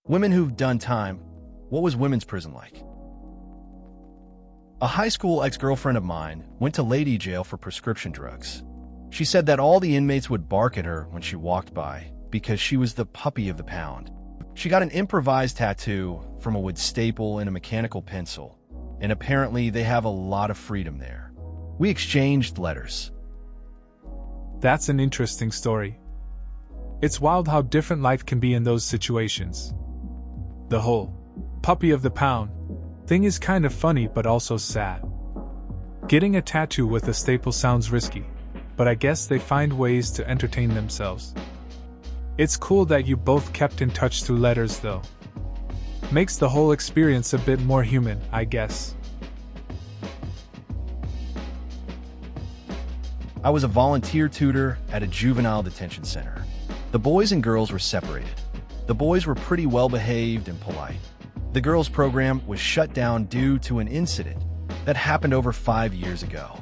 Women who've done time. What was women's prison like? A high school ex-girlfriend of mine went to lady jail for prescription drugs. She said that all the inmates would bark at her when she walked by because she was the puppy of the pound. She got an improvised tattoo from a wood staple and a mechanical pencil, and apparently they have a lot of freedom there. We exchanged letters. That's an interesting story. It's wild how different life can be in those situations. The whole puppy of the pound thing is kind of funny but also sad. Getting a tattoo with a staple sounds risky, but I guess they find ways to entertain themselves. It's cool that you both kept in touch through letters though. Makes the whole experience a bit more human, I guess. I was a volunteer tutor at a juvenile detention center. The boys and girls were separated. The boys were pretty well behaved and polite. The girls' program was shut down due to an incident that happened over 5 years ago.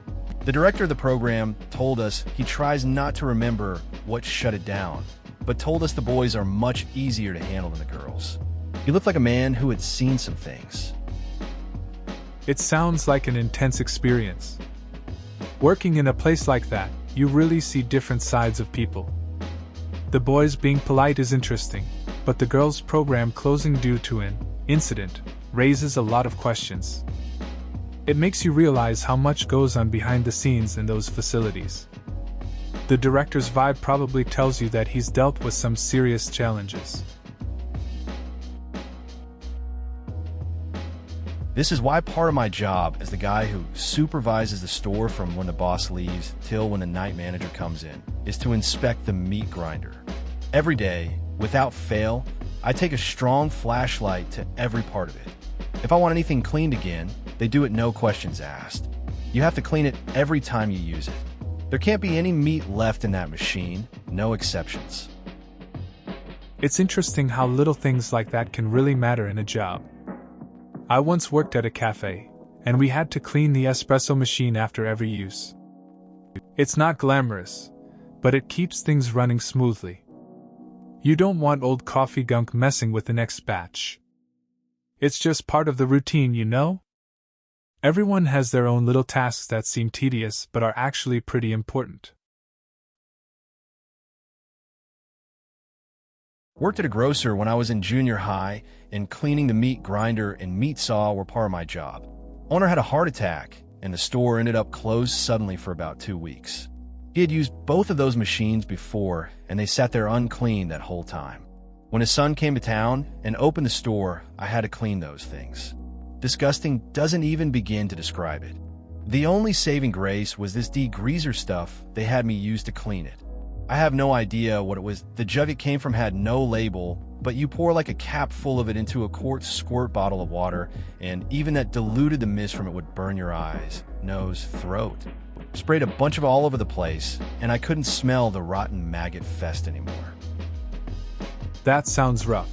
The director of the program told us he tries not to remember what shut it down, but told us the boys are much easier to handle than the girls. He looked like a man who had seen some things. It sounds like an intense experience. Working in a place like that, you really see different sides of people. The boys being polite is interesting, but the girls' program closing due to an incident raises a lot of questions. It makes you realize how much goes on behind the scenes in those facilities. The director's vibe probably tells you that he's dealt with some serious challenges. This is why part of my job as the guy who supervises the store from when the boss leaves till when the night manager comes in is to inspect the meat grinder. Every day, without fail, I take a strong flashlight to every part of it. If I want anything cleaned again, they do it no questions asked. You have to clean it every time you use it. There can't be any meat left in that machine, no exceptions. It's interesting how little things like that can really matter in a job. I once worked at a cafe, and we had to clean the espresso machine after every use. It's not glamorous, but it keeps things running smoothly. You don't want old coffee gunk messing with the next batch. It's just part of the routine, you know? Everyone has their own little tasks that seem tedious but are actually pretty important. Worked at a grocer when I was in junior high, and cleaning the meat grinder and meat saw were part of my job. Owner had a heart attack, and the store ended up closed suddenly for about 2 weeks. He had used both of those machines before, and they sat there unclean that whole time. When his son came to town and opened the store, I had to clean those things. Disgusting doesn't even begin to describe it. The only saving grace was this degreaser stuff they had me use to clean it. I have no idea what it was. The jug it came from had no label, but you pour like a cap full of it into a quart squirt bottle of water, and even that diluted the mist from it would burn your eyes, nose, throat. Sprayed a bunch of it all over the place, and I couldn't smell the rotten maggot fest anymore. That sounds rough.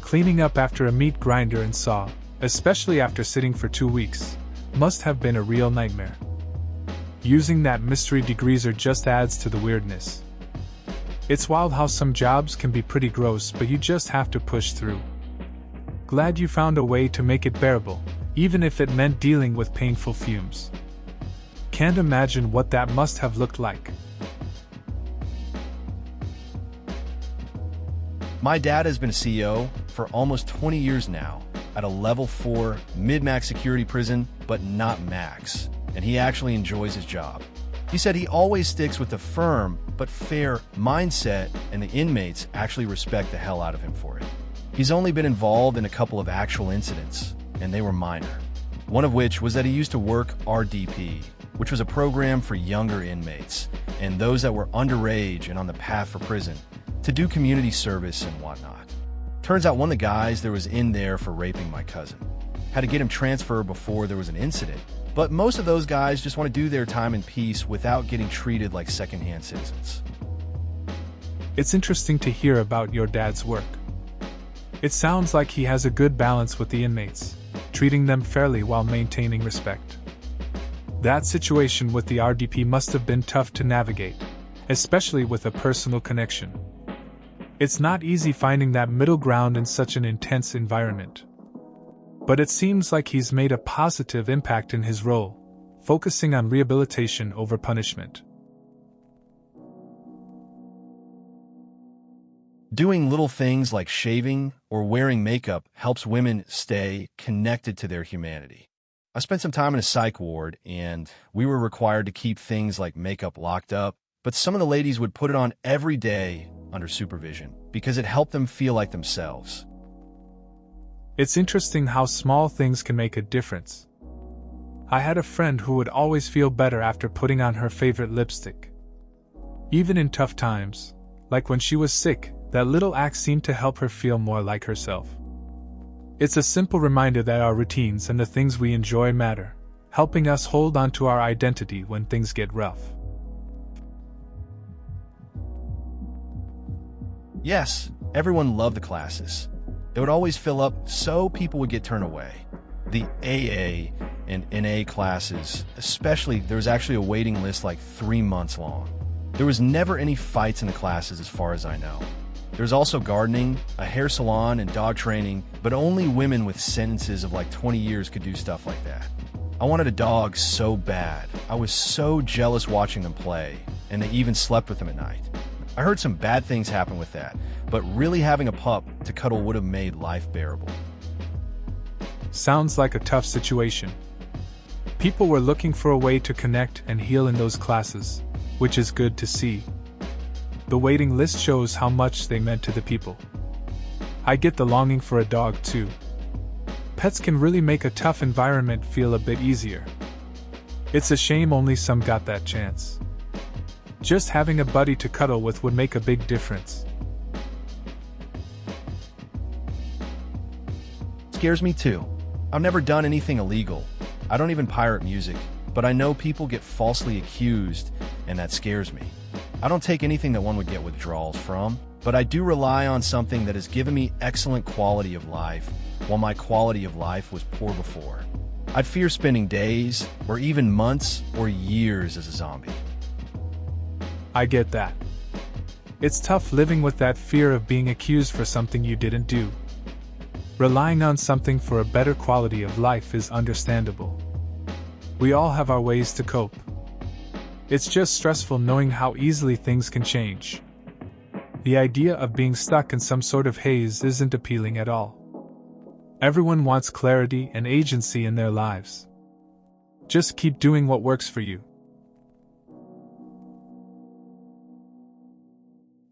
Cleaning up after a meat grinder and saw, especially after sitting for 2 weeks, must have been a real nightmare. Using that mystery degreaser just adds to the weirdness. It's wild how some jobs can be pretty gross, but you just have to push through. Glad you found a way to make it bearable, even if it meant dealing with painful fumes. Can't imagine what that must have looked like. My dad has been a CEO for almost 20 years now at a level 4 mid-max security prison, but not max, and he actually enjoys his job. He said he always sticks with the firm but fair mindset, and the inmates actually respect the hell out of him for it. He's only been involved in a couple of actual incidents, and they were minor. One of which was that he used to work RDP, which was a program for younger inmates and those that were underage and on the path for prison, to do community service and whatnot. Turns out one of the guys there was in there for raping my cousin. Had to get him transferred before there was an incident, but most of those guys just want to do their time in peace without getting treated like secondhand citizens. It's interesting to hear about your dad's work. It sounds like he has a good balance with the inmates, treating them fairly while maintaining respect. That situation with the RDP must have been tough to navigate, especially with a personal connection. It's not easy finding that middle ground in such an intense environment. But it seems like he's made a positive impact in his role, focusing on rehabilitation over punishment. Doing little things like shaving or wearing makeup helps women stay connected to their humanity. I spent some time in a psych ward, and we were required to keep things like makeup locked up, but some of the ladies would put it on every day under supervision because it helped them feel like themselves. It's interesting how small things can make a difference. I had a friend who would always feel better after putting on her favorite lipstick. Even in tough times, like when she was sick, that little act seemed to help her feel more like herself. It's a simple reminder that our routines and the things we enjoy matter, helping us hold on to our identity when things get rough. Yes, everyone loved the classes. They would always fill up, so people would get turned away. The AA and NA classes, especially, there was actually a waiting list like 3 months long. There was never any fights in the classes as far as I know. There's also gardening, a hair salon, and dog training, but only women with sentences of like 20 years could do stuff like that. I wanted a dog so bad. I was so jealous watching them play, and they even slept with them at night. I heard some bad things happen with that, but really having a pup to cuddle would have made life bearable. Sounds like a tough situation. People were looking for a way to connect and heal in those classes, which is good to see. The waiting list shows how much they meant to the people. I get the longing for a dog too. Pets can really make a tough environment feel a bit easier. It's a shame only some got that chance. Just having a buddy to cuddle with would make a big difference. Scares me too. I've never done anything illegal. I don't even pirate music, but I know people get falsely accused, and that scares me. I don't take anything that one would get withdrawals from, but I do rely on something that has given me excellent quality of life, while my quality of life was poor before. I'd fear spending days, or even months, or years as a zombie. I get that. It's tough living with that fear of being accused for something you didn't do. Relying on something for a better quality of life is understandable. We all have our ways to cope. It's just stressful knowing how easily things can change. The idea of being stuck in some sort of haze isn't appealing at all. Everyone wants clarity and agency in their lives. Just keep doing what works for you.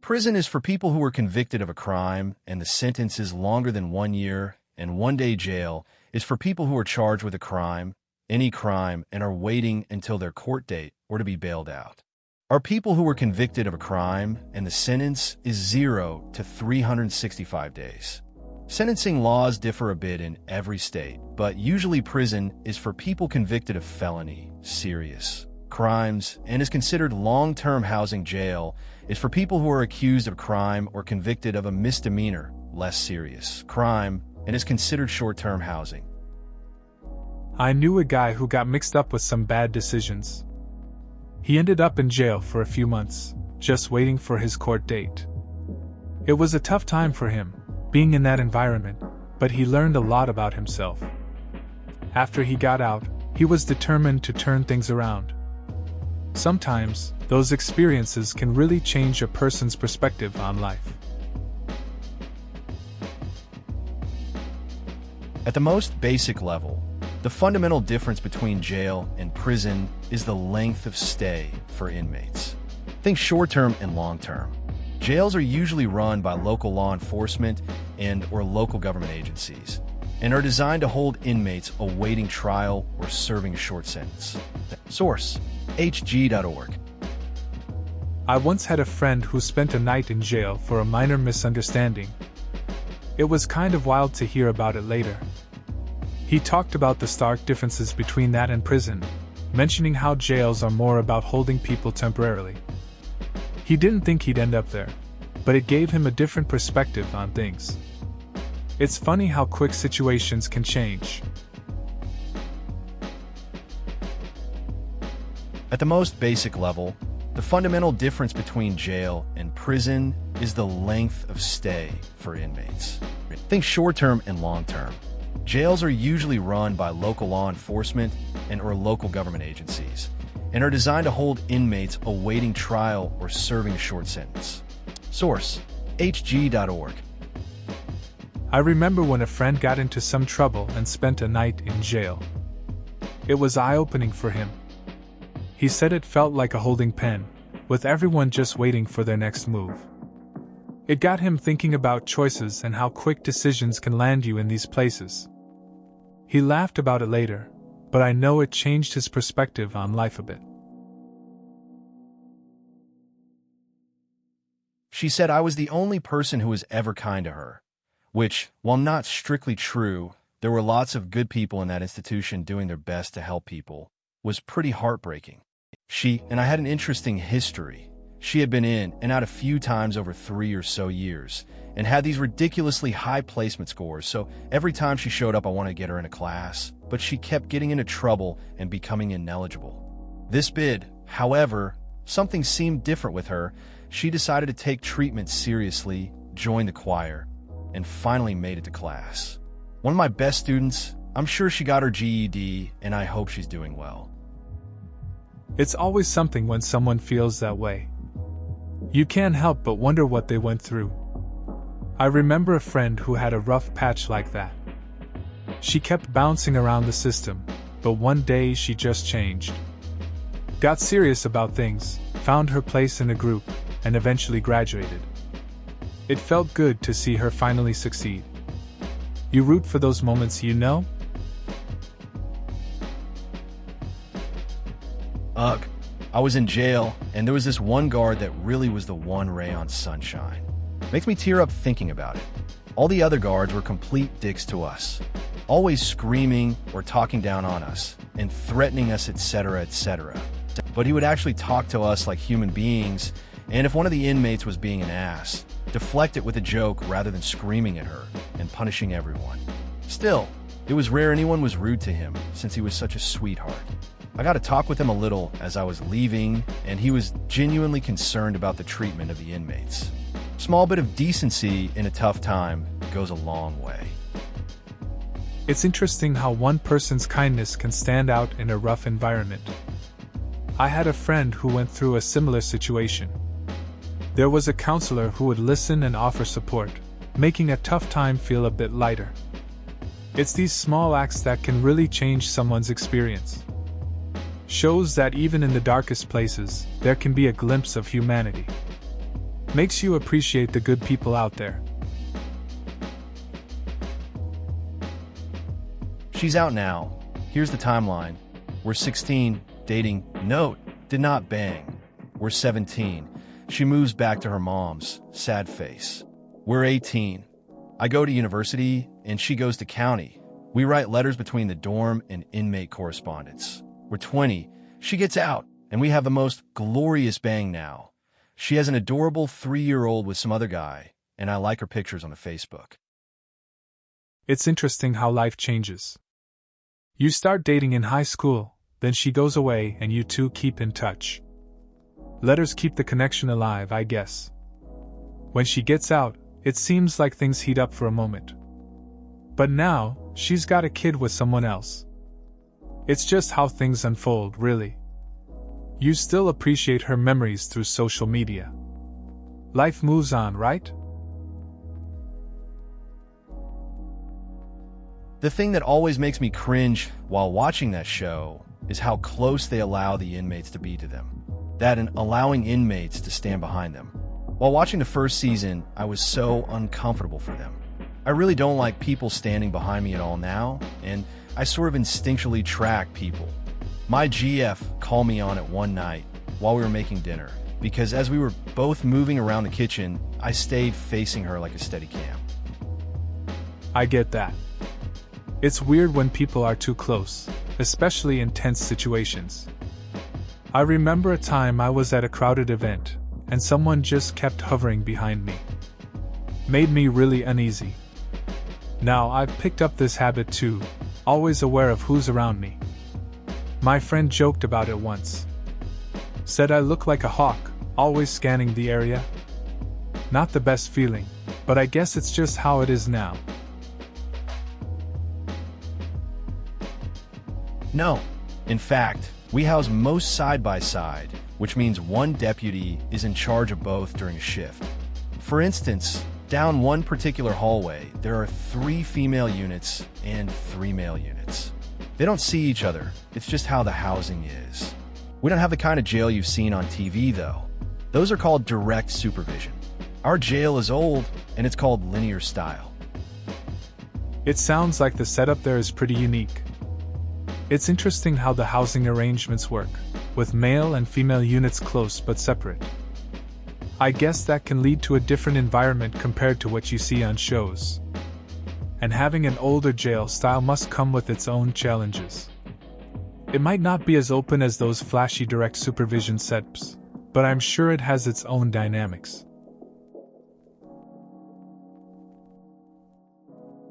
Prison is for people who were convicted of a crime, and the sentence is longer than 1 year, and 1 day jail is for people who are charged with a crime, any crime, and are waiting until their court date or to be bailed out. Are people who were convicted of a crime, and the sentence is 0 to 365 days. Sentencing laws differ a bit in every state, but usually prison is for people convicted of felony, serious crimes, and is considered long-term housing. Jail is for people who are accused of crime or convicted of a misdemeanor, less serious crime, and is considered short-term housing. I knew a guy who got mixed up with some bad decisions. He ended up in jail for a few months, just waiting for his court date. It was a tough time for him, being in that environment, but he learned a lot about himself. After he got out, he was determined to turn things around. Sometimes, those experiences can really change a person's perspective on life. At the most basic level, the fundamental difference between jail and prison is the length of stay for inmates. Think short-term and long-term. Jails are usually run by local law enforcement and/or local government agencies, and are designed to hold inmates awaiting trial or serving a short sentence. Source: hg.org. I once had a friend who spent a night in jail for a minor misunderstanding. It was kind of wild to hear about it later. He talked about the stark differences between that and prison, mentioning how jails are more about holding people temporarily. He didn't think he'd end up there, but it gave him a different perspective on things. It's funny how quick situations can change. At the most basic level, The fundamental difference between jail and prison is the length of stay for inmates. Think short-term and long-term. Jails are usually run by local law enforcement or local government agencies, and are designed to hold inmates awaiting trial or serving a short sentence. Source: hg.org. I remember when a friend got into some trouble and spent a night in jail. It was eye-opening for him. He said it felt like a holding pen, with everyone just waiting for their next move. It got him thinking about choices and how quick decisions can land you in these places. He laughed about it later, but I know it changed his perspective on life a bit. She said I was the only person who was ever kind to her, which, while not strictly true, there were lots of good people in that institution doing their best to help people, was pretty heartbreaking. She and I had an interesting history. She had been in and out a few times over 3 or so years, and had these ridiculously high placement scores, so every time she showed up I wanted to get her in a class, but she kept getting into trouble and becoming ineligible. This bid, however, something seemed different with her. She decided to take treatment seriously, joined the choir, and finally made it to class. One of my best students. I'm sure she got her GED, and I hope she's doing well. It's always something when someone feels that way. You can't help but wonder what they went through. I remember a friend who had a rough patch like that. She kept bouncing around the system, but one day she just changed. Got serious about things, found her place in a group, and eventually graduated. It felt good to see her finally succeed. You root for those moments, you know? Ugh. I was in jail, and there was this one guard that really was the one ray on sunshine. Makes me tear up thinking about it. All the other guards were complete dicks to us, always screaming or talking down on us, and threatening us, etc., etc. But he would actually talk to us like human beings, and if one of the inmates was being an ass, deflect it with a joke rather than screaming at her and punishing everyone. Still, it was rare anyone was rude to him, since he was such a sweetheart. I got to talk with him a little as I was leaving, and he was genuinely concerned about the treatment of the inmates. Small bit of decency in a tough time goes a long way. It's interesting how one person's kindness can stand out in a rough environment. I had a friend who went through a similar situation. There was a counselor who would listen and offer support, making a tough time feel a bit lighter. It's these small acts that can really change someone's experience. Shows that even in the darkest places, there can be a glimpse of humanity. Makes you appreciate the good people out there. She's out now. Here's the timeline. We're 16, dating, note, did not bang. We're 17. She moves back to her mom's, sad face. We're 18. I go to university, and she goes to county. We write letters between the dorm and inmate correspondence. We're 20. She gets out, and we have the most glorious bang now. She has an adorable 3-year-old with some other guy, and I like her pictures on the Facebook. It's interesting how life changes. You start dating in high school, then she goes away and you two keep in touch. Letters keep the connection alive, I guess. When she gets out, it seems like things heat up for a moment. But now, she's got a kid with someone else. It's just how things unfold, really. You still appreciate her memories through social media. Life moves on, right? The thing that always makes me cringe while watching that show is how close they allow the inmates to be to them. That and allowing inmates to stand behind them. While watching the first season, I was so uncomfortable for them. I really don't like people standing behind me at all now, and I sort of instinctually track people. My GF called me on it one night while we were making dinner, because as we were both moving around the kitchen, I stayed facing her like a Steadicam. I get that. It's weird when people are too close, especially in tense situations. I remember a time I was at a crowded event, and someone just kept hovering behind me. Made me really uneasy. Now I've picked up this habit too, always aware of who's around me. My friend joked about it once. Said I look like a hawk, always scanning the area. Not the best feeling, but I guess it's just how it is now. No. In fact, we house most side by side, which means one deputy is in charge of both during a shift. For instance, down one particular hallway, there are 3 female units and 3 male units. They don't see each other, it's just how the housing is. We don't have the kind of jail you've seen on TV, though. Those are called direct supervision. Our jail is old, and it's called linear style. It sounds like the setup there is pretty unique. It's interesting how the housing arrangements work, with male and female units close but separate. I guess that can lead to a different environment compared to what you see on shows. And having an older jail style must come with its own challenges. It might not be as open as those flashy direct supervision setups, but I'm sure it has its own dynamics.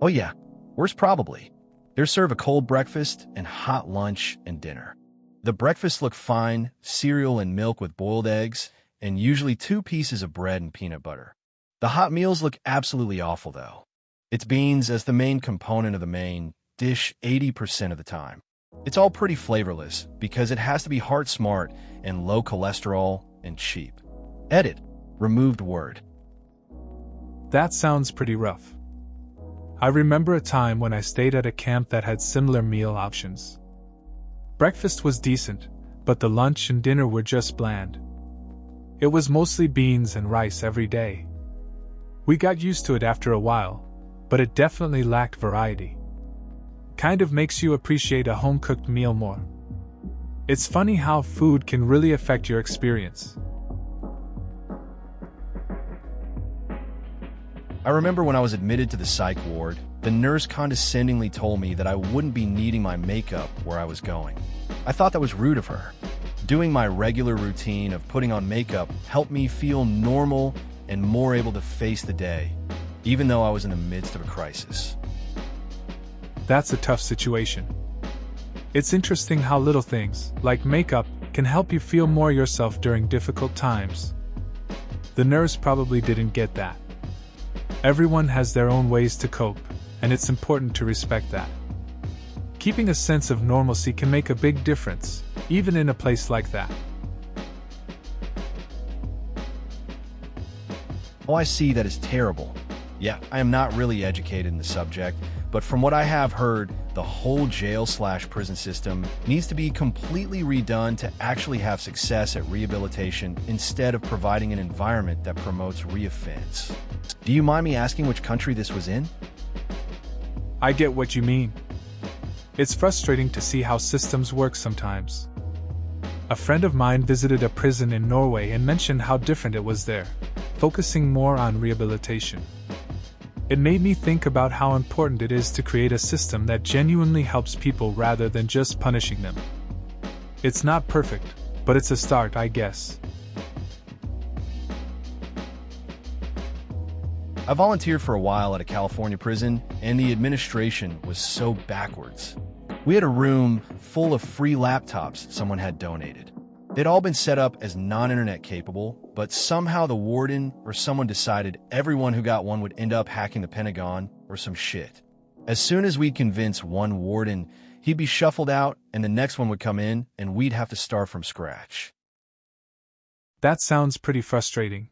Oh yeah, worse probably. They serve a cold breakfast and hot lunch and dinner. The breakfasts look fine, cereal and milk with boiled eggs, and usually 2 pieces of bread and peanut butter. The hot meals look absolutely awful though. It's beans as the main component of the main dish 80% of the time. It's all pretty flavorless because it has to be heart smart and low cholesterol and cheap. Edit. Removed word. That sounds pretty rough. I remember a time when I stayed at a camp that had similar meal options. Breakfast was decent, but the lunch and dinner were just bland. It was mostly beans and rice every day. We got used to it after a while, but it definitely lacked variety. Kind of makes you appreciate a home-cooked meal more. It's funny how food can really affect your experience. I remember when I was admitted to the psych ward, the nurse condescendingly told me that I wouldn't be needing my makeup where I was going. I thought that was rude of her. Doing my regular routine of putting on makeup helped me feel normal and more able to face the day, even though I was in the midst of a crisis. That's a tough situation. It's interesting how little things, like makeup, can help you feel more yourself during difficult times. The nurse probably didn't get that. Everyone has their own ways to cope, and it's important to respect that. Keeping a sense of normalcy can make a big difference, even in a place like that. Oh, I see, that is terrible. Yeah, I am not really educated in the subject, but from what I have heard, the whole jail/prison system needs to be completely redone to actually have success at rehabilitation instead of providing an environment that promotes reoffense. Do you mind me asking which country this was in? I get what you mean. It's frustrating to see how systems work sometimes. A friend of mine visited a prison in Norway and mentioned how different it was there, focusing more on rehabilitation. It made me think about how important it is to create a system that genuinely helps people rather than just punishing them. It's not perfect, but it's a start, I guess. I volunteered for a while at a California prison, and the administration was so backwards. We had a room full of free laptops someone had donated. They'd all been set up as non-internet capable, but somehow the warden or someone decided everyone who got one would end up hacking the Pentagon or some shit. As soon as we'd convince one warden, he'd be shuffled out and the next one would come in and we'd have to start from scratch. That sounds pretty frustrating.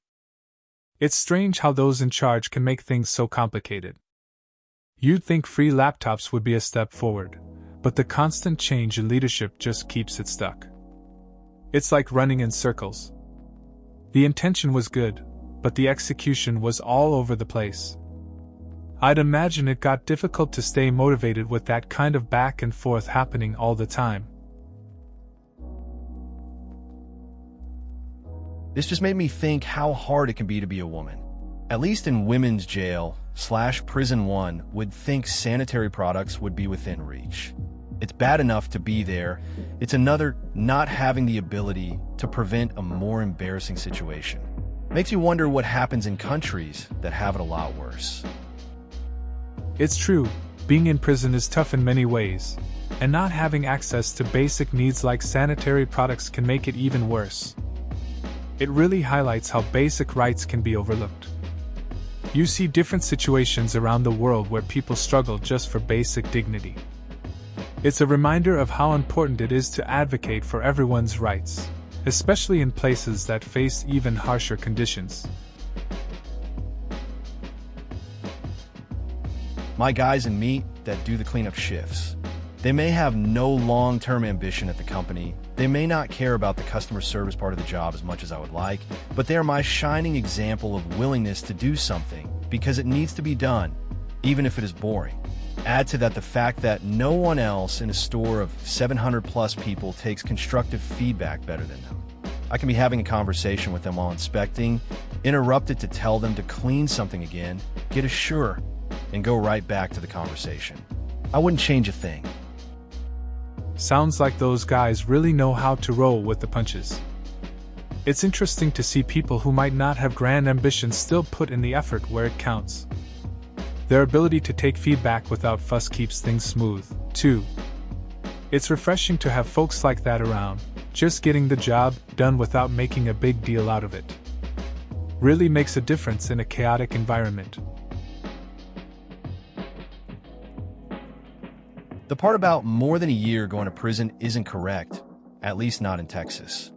It's strange how those in charge can make things so complicated. You'd think free laptops would be a step forward, but the constant change in leadership just keeps it stuck. It's like running in circles. The intention was good, but the execution was all over the place. I'd imagine it got difficult to stay motivated with that kind of back and forth happening all the time. This just made me think how hard it can be to be a woman. At least in women's jail/prison 1 would think sanitary products would be within reach. It's bad enough to be there. It's another not having the ability to prevent a more embarrassing situation. Makes you wonder what happens in countries that have it a lot worse. It's true, being in prison is tough in many ways, and not having access to basic needs like sanitary products can make it even worse. It really highlights how basic rights can be overlooked. You see different situations around the world where people struggle just for basic dignity. It's a reminder of how important it is to advocate for everyone's rights, especially in places that face even harsher conditions. My guys in meat that do the cleanup shifts. They may have no long-term ambition at the company. They may not care about the customer service part of the job as much as I would like, but they are my shining example of willingness to do something because it needs to be done, even if it is boring. Add to that the fact that no one else in a store of 700 plus people takes constructive feedback better than them. I can be having a conversation with them while inspecting, interrupt it to tell them to clean something again, get a sure, and go right back to the conversation. I wouldn't change a thing. Sounds like those guys really know how to roll with the punches. It's interesting to see people who might not have grand ambitions still put in the effort where it counts. Their ability to take feedback without fuss keeps things smooth, too. It's refreshing to have folks like that around, just getting the job done without making a big deal out of it. Really makes a difference in a chaotic environment. The part about more than a year going to prison isn't correct, at least not in Texas.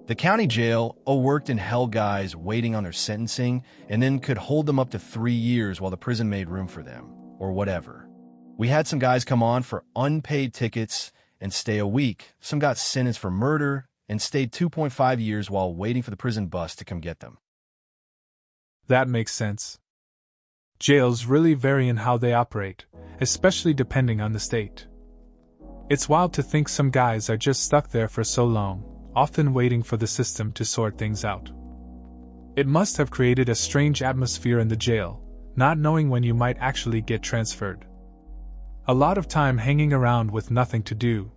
The county jail worked and held guys waiting on their sentencing and then could hold them up to 3 years while the prison made room for them, or whatever. We had some guys come on for unpaid tickets and stay a week. Some got sentenced for murder and stayed 2.5 years while waiting for the prison bus to come get them. That makes sense. Jails really vary in how they operate, especially depending on the state. It's wild to think some guys are just stuck there for so long, often waiting for the system to sort things out. It must have created a strange atmosphere in the jail, not knowing when you might actually get transferred. A lot of time hanging around with nothing to do.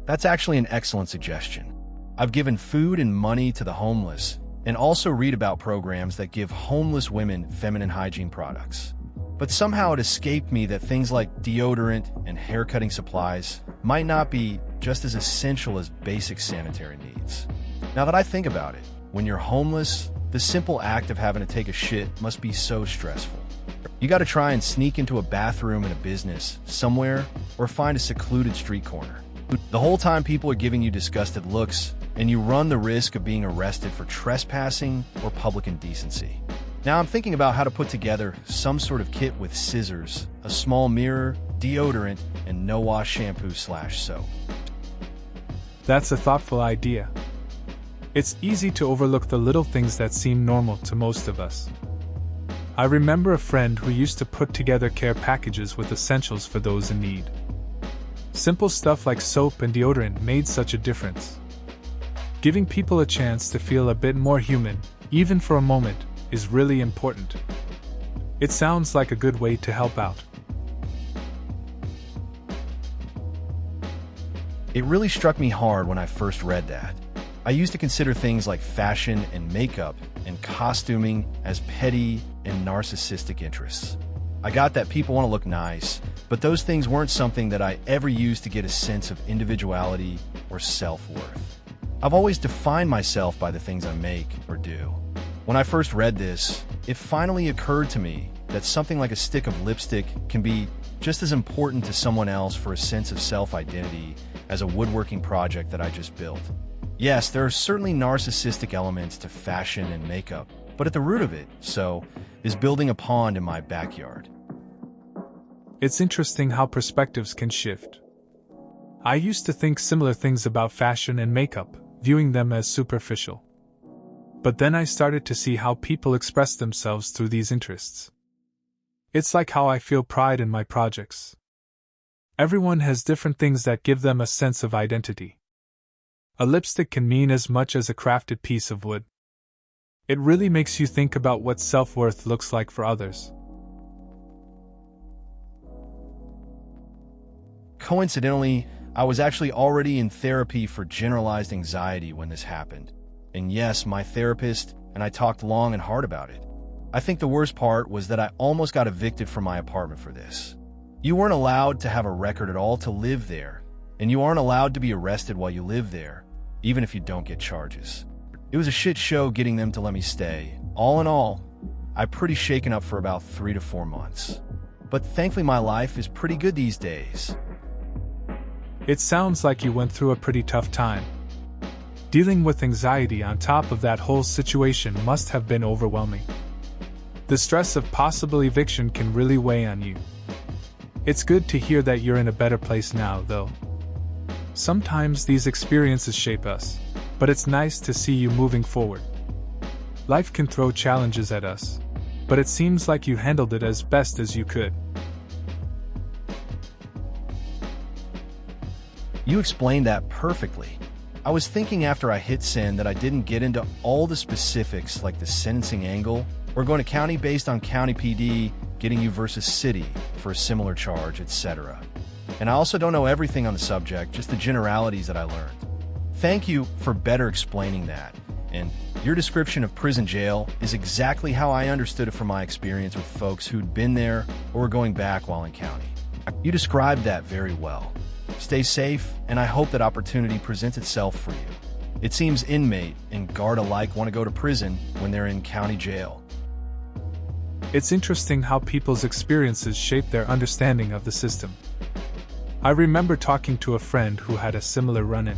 That's actually an excellent suggestion. I've given food and money to the homeless, and also read about programs that give homeless women feminine hygiene products. But somehow it escaped me that things like deodorant and haircutting supplies might not be just as essential as basic sanitary needs. Now that I think about it, when you're homeless, the simple act of having to take a shit must be so stressful. You gotta try and sneak into a bathroom in a business somewhere or find a secluded street corner. The whole time people are giving you disgusted looks, and you run the risk of being arrested for trespassing or public indecency. Now I'm thinking about how to put together some sort of kit with scissors, a small mirror, deodorant, and no-wash shampoo/soap. That's a thoughtful idea. It's easy to overlook the little things that seem normal to most of us. I remember a friend who used to put together care packages with essentials for those in need. Simple stuff like soap and deodorant made such a difference. Giving people a chance to feel a bit more human, even for a moment, is really important. It sounds like a good way to help out. It really struck me hard when I first read that. I used to consider things like fashion and makeup and costuming as petty and narcissistic interests. I got that people want to look nice, but those things weren't something that I ever used to get a sense of individuality or self-worth. I've always defined myself by the things I make or do. When I first read this, it finally occurred to me that something like a stick of lipstick can be just as important to someone else for a sense of self-identity as a woodworking project that I just built. Yes, there are certainly narcissistic elements to fashion and makeup, but at the root of it, is building a pond in my backyard. It's interesting how perspectives can shift. I used to think similar things about fashion and makeup, viewing them as superficial. But then I started to see how people express themselves through these interests. It's like how I feel pride in my projects. Everyone has different things that give them a sense of identity. A lipstick can mean as much as a crafted piece of wood. It really makes you think about what self-worth looks like for others. Coincidentally, I was actually already in therapy for generalized anxiety when this happened. And yes, my therapist and I talked long and hard about it. I think the worst part was that I almost got evicted from my apartment for this. You weren't allowed to have a record at all to live there, and you aren't allowed to be arrested while you live there, even if you don't get charges. It was a shit show getting them to let me stay. All in all, I'm pretty shaken up for about 3 to 4 months. But thankfully my life is pretty good these days. It sounds like you went through a pretty tough time. Dealing with anxiety on top of that whole situation must have been overwhelming. The stress of possible eviction can really weigh on you. It's good to hear that you're in a better place now, though. Sometimes these experiences shape us, but it's nice to see you moving forward. Life can throw challenges at us, but it seems like you handled it as best as you could. You explained that perfectly. I was thinking after I hit send that I didn't get into all the specifics like the sentencing angle, or going to county based on county PD, getting you versus city for a similar charge, etc. And I also don't know everything on the subject, just the generalities that I learned. Thank you for better explaining that, and your description of prison jail is exactly how I understood it from my experience with folks who'd been there or were going back while in county. You described that very well. Stay safe, and I hope that opportunity presents itself for you. It seems inmate and guard alike want to go to prison when they're in county jail. It's interesting how people's experiences shape their understanding of the system. I remember talking to a friend who had a similar run-in.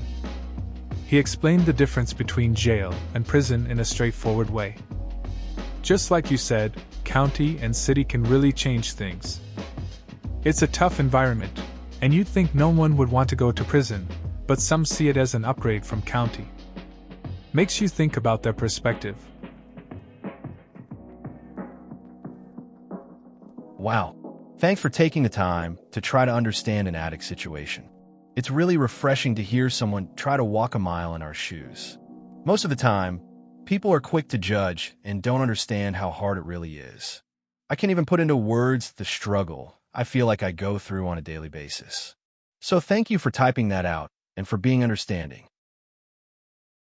He explained the difference between jail and prison in a straightforward way. Just like you said, county and city can really change things. It's a tough environment, and you'd think no one would want to go to prison, but some see it as an upgrade from county. Makes you think about their perspective. Wow. Thanks for taking the time to try to understand an addict situation. It's really refreshing to hear someone try to walk a mile in our shoes. Most of the time, people are quick to judge and don't understand how hard it really is. I can't even put into words the struggle I feel like I go through on a daily basis. So thank you for typing that out and for being understanding.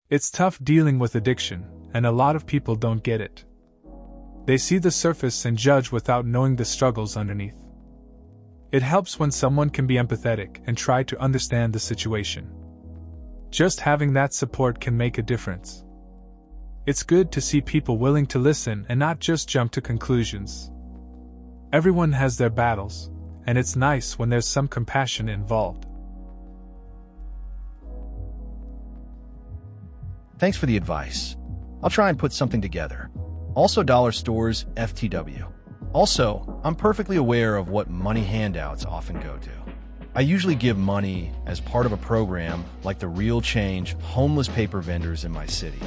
It's tough dealing with addiction, and a lot of people don't get it. They see the surface and judge without knowing the struggles underneath. It helps when someone can be empathetic and try to understand the situation. Just having that support can make a difference. It's good to see people willing to listen and not just jump to conclusions. Everyone has their battles, and it's nice when there's some compassion involved. Thanks for the advice. I'll try and put something together. Also, dollar stores, FTW. Also, I'm perfectly aware of what money handouts often go to. I usually give money as part of a program like the Real Change homeless paper vendors in my city.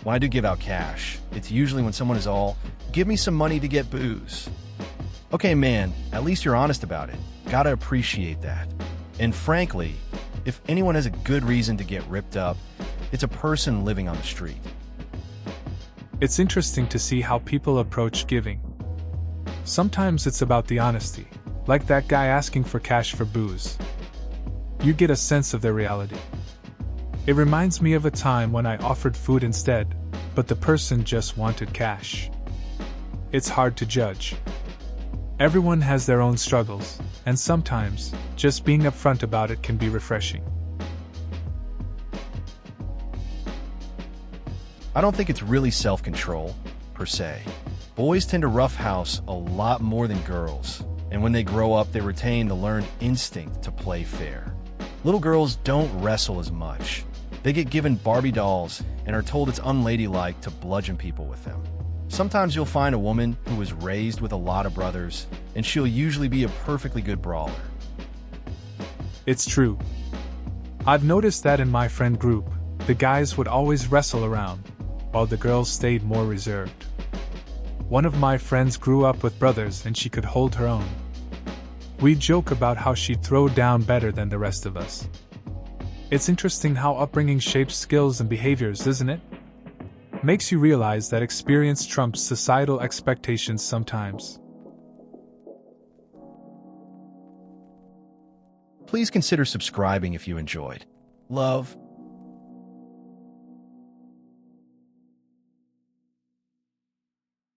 When I do give out cash, it's usually when someone is all, give me some money to get booze. Okay, man, at least you're honest about it. Gotta appreciate that. And frankly, if anyone has a good reason to get ripped up, it's a person living on the street. It's interesting to see how people approach giving. Sometimes it's about the honesty, like that guy asking for cash for booze. You get a sense of their reality. It reminds me of a time when I offered food instead, but the person just wanted cash. It's hard to judge. Everyone has their own struggles, and sometimes, just being upfront about it can be refreshing. I don't think it's really self-control, per se. Boys tend to roughhouse a lot more than girls, and when they grow up, they retain the learned instinct to play fair. Little girls don't wrestle as much. They get given Barbie dolls and are told it's unladylike to bludgeon people with them. Sometimes you'll find a woman who was raised with a lot of brothers, and she'll usually be a perfectly good brawler. It's true. I've noticed that in my friend group, the guys would always wrestle around, while the girls stayed more reserved. One of my friends grew up with brothers and she could hold her own. We joke about how she'd throw down better than the rest of us. It's interesting how upbringing shapes skills and behaviors, isn't it? Makes you realize that experience trumps societal expectations sometimes. Please consider subscribing if you enjoyed. Love.